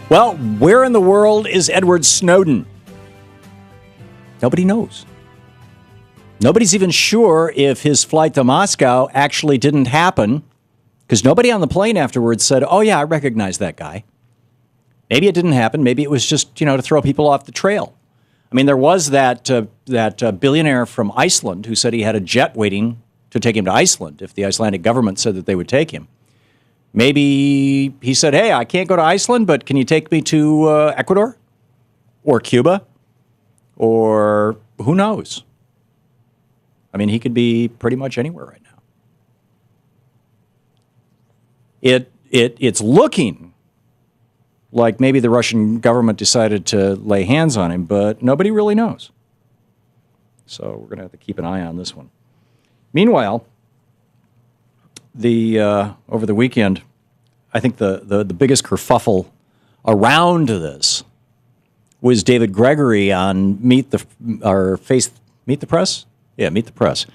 Well, where in the world is Edward Snowden? Nobody knows. Nobody's even sure if his flight to Moscow actually didn't happen, because nobody on the plane afterwards said, oh, yeah, I recognize that guy. Maybe it didn't happen. Maybe it was just, to throw people off the trail. I mean, there was that billionaire from Iceland who said he had a jet waiting to take him to Iceland if the Icelandic government said that they would take him. Maybe he said, hey, I can't go to Iceland, but can you take me to Ecuador or Cuba or who knows? I mean, he could be pretty much anywhere right now. It's looking like maybe the Russian government decided to lay hands on him, but nobody really knows. So we're going to have to keep an eye on this one. Meanwhile, over the weekend, I think the biggest kerfuffle around this was David Gregory on Meet the Press? Yeah, Meet the Press.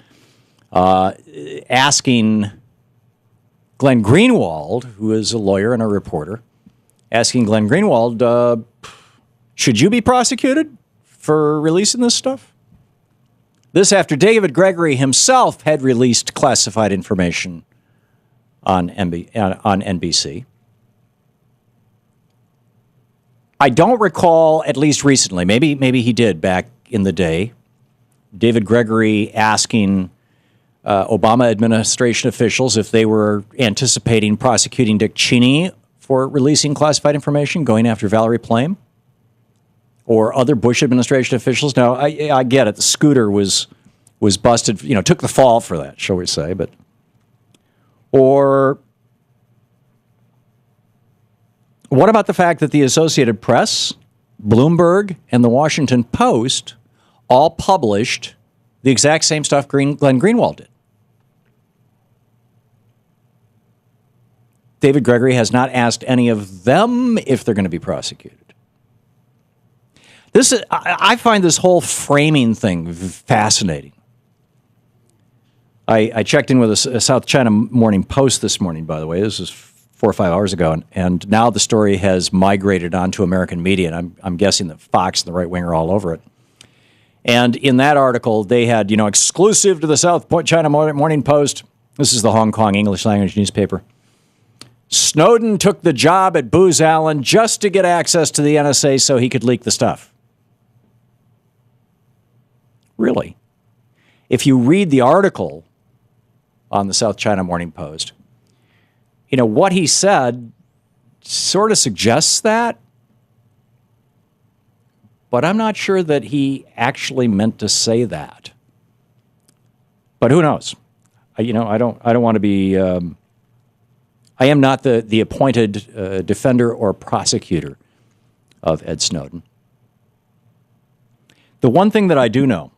Asking Glenn Greenwald, who is a lawyer and a reporter, asking Glenn Greenwald, should you be prosecuted for releasing this stuff? This after David Gregory himself had released classified information on NBC. I don't recall, at least recently, maybe he did back in the day, David Gregory asking Obama administration officials if they were anticipating prosecuting Dick Cheney for releasing classified information, going after Valerie Plame, or other Bush administration officials. Now, I get it. The scooter was busted, took the fall for that, shall we say. Or what about the fact that the Associated Press, Bloomberg, and the Washington Post all published the exact same stuff Glenn Greenwald did? David Gregory has not asked any of them if they're going to be prosecuted. I find this whole framing thing fascinating. I checked in with a South China Morning Post this morning, by the way. This is 4 or 5 hours ago, and now the story has migrated onto American media, and I'm guessing that Fox and the right wing are all over it. And in that article, they had, exclusive to the South China Morning Post. This is the Hong Kong English language newspaper. Snowden took the job at Booz Allen just to get access to the NSA so he could leak the stuff. Really? If you read the article on the South China Morning Post, what he said sort of suggests that, but I'm not sure that he actually meant to say that. But who knows? I don't want to be. I am not the appointed defender or prosecutor of Ed Snowden. The one thing that I do know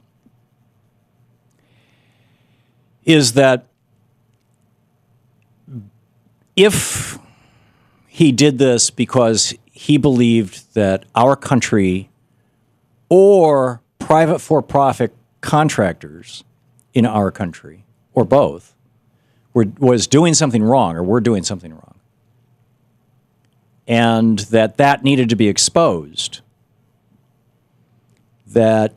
is that if he did this because he believed that our country or private for-profit contractors in our country, or both, was doing something wrong, or were doing something wrong, and that needed to be exposed, that's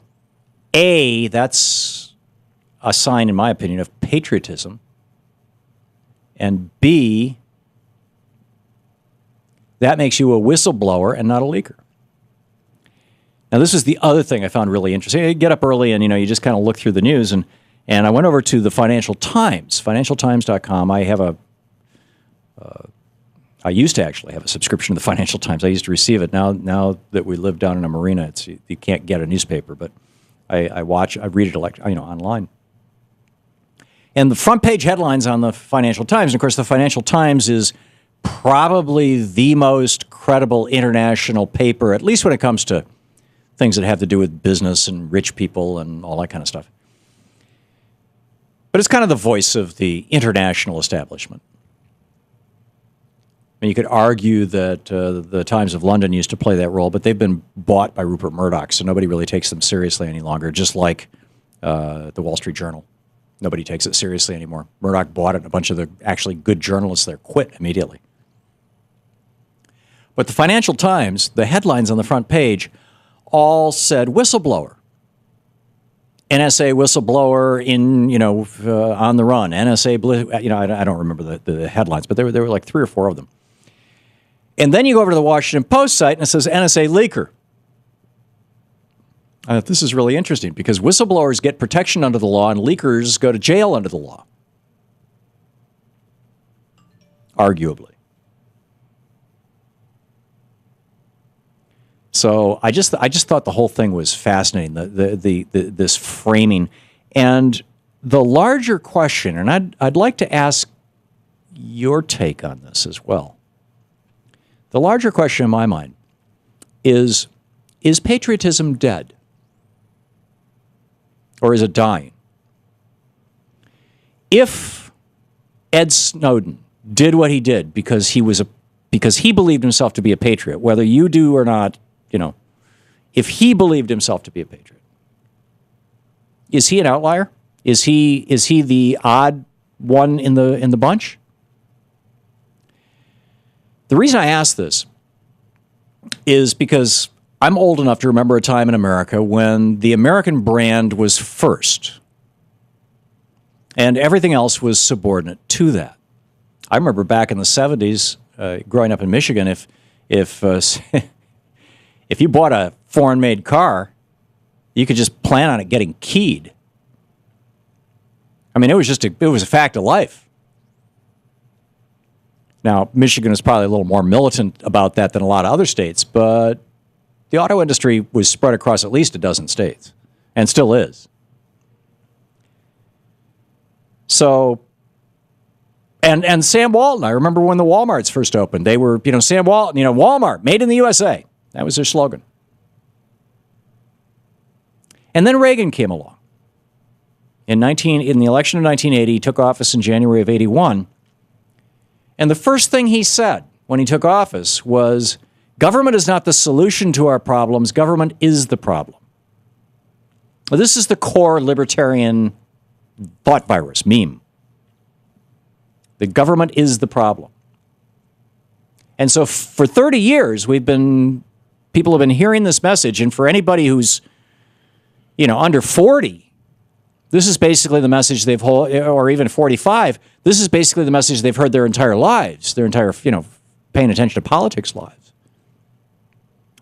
a sign, in my opinion, of patriotism, and B, that makes you a whistleblower and not a leaker. Now, this is the other thing I found really interesting. You get up early and, you just kind of look through the news, and I went over to the Financial Times, financialtimes.com. I used to actually have a subscription to the Financial Times. I used to receive it. Now that we live down in a marina, you can't get a newspaper, but I read it online. And the front page headlines on the Financial Times, and of course the Financial Times is probably the most credible international paper, at least when it comes to things that have to do with business and rich people and all that kind of stuff. But it's kind of the voice of the international establishment. And you could argue that the Times of London used to play that role, but they've been bought by Rupert Murdoch, so nobody really takes them seriously any longer, just like the Wall Street Journal. Nobody takes it seriously anymore. Murdoch bought it, and a bunch of the actually good journalists there quit immediately. But the Financial Times, the headlines on the front page, all said whistleblower. NSA whistleblower on the run. NSA, I don't remember the headlines, but there were like 3 or 4 of them. And then you go over to the Washington Post site and it says NSA leaker. I thought this is really interesting because whistleblowers get protection under the law and leakers go to jail under the law. Arguably. So I just thought the whole thing was fascinating, this framing. And the larger question, and I'd like to ask your take on this as well. The larger question in my mind is patriotism dead? Or is it dying? If Ed Snowden did what he did because he believed himself to be a patriot, whether you do or not, if he believed himself to be a patriot, is he an outlier? Is he the odd one in the bunch? The reason I ask this is because I'm old enough to remember a time in America when the American brand was first, and everything else was subordinate to that. I remember back in the 70s, growing up in Michigan, if you bought a foreign-made car, you could just plan on it getting keyed. I mean, it was a fact of life. Now, Michigan is probably a little more militant about that than a lot of other states, but the auto industry was spread across at least a dozen states, and still is. So, and Sam Walton, I remember when the Walmarts first opened, they were, Sam Walton, Walmart, made in the USA. That was their slogan. And then Reagan came along. In the election of 1980, he took office in January of 81. And the first thing he said when he took office was, government is not the solution to our problems, government is the problem. Well, this is the core libertarian thought virus, meme. The government is the problem. And so for 30 years, people have been hearing this message, and for anybody who's, under 40, this is basically the message or even 45, this is basically the message they've heard their entire lives, their entire, paying attention to politics lives,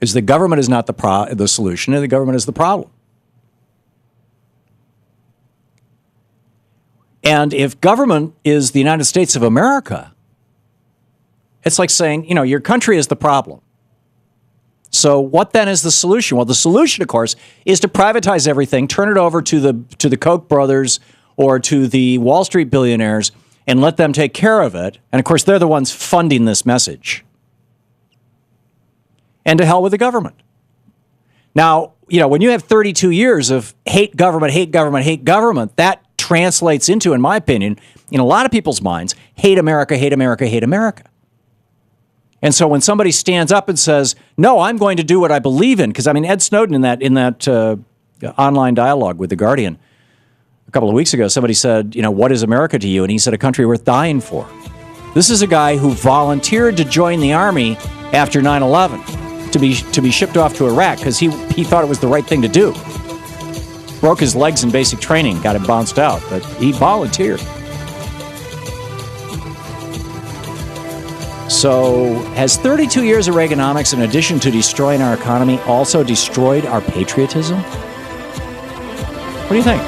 is the government is not the solution, and the government is the problem. And if government is the United States of America, it's like saying, your country is the problem. So what then is the solution? Well, the solution, of course, is to privatize everything, turn it over to the Koch brothers or to the Wall Street billionaires and let them take care of it. And, of course, they're the ones funding this message. And to hell with the government. Now, when you have 32 years of hate government, hate government, hate government, that translates into, in my opinion, in a lot of people's minds, hate America, hate America, hate America. And so when somebody stands up and says, no, I'm going to do what I believe in, because Ed Snowden in that online dialogue with The Guardian a couple of weeks ago, somebody said, what is America to you? And he said, a country worth dying for. This is a guy who volunteered to join the army after 9/11 to be shipped off to Iraq because he thought it was the right thing to do. Broke his legs in basic training, got him bounced out, but he volunteered. So, has 32 years of Reaganomics, in addition to destroying our economy, also destroyed our patriotism? What do you think?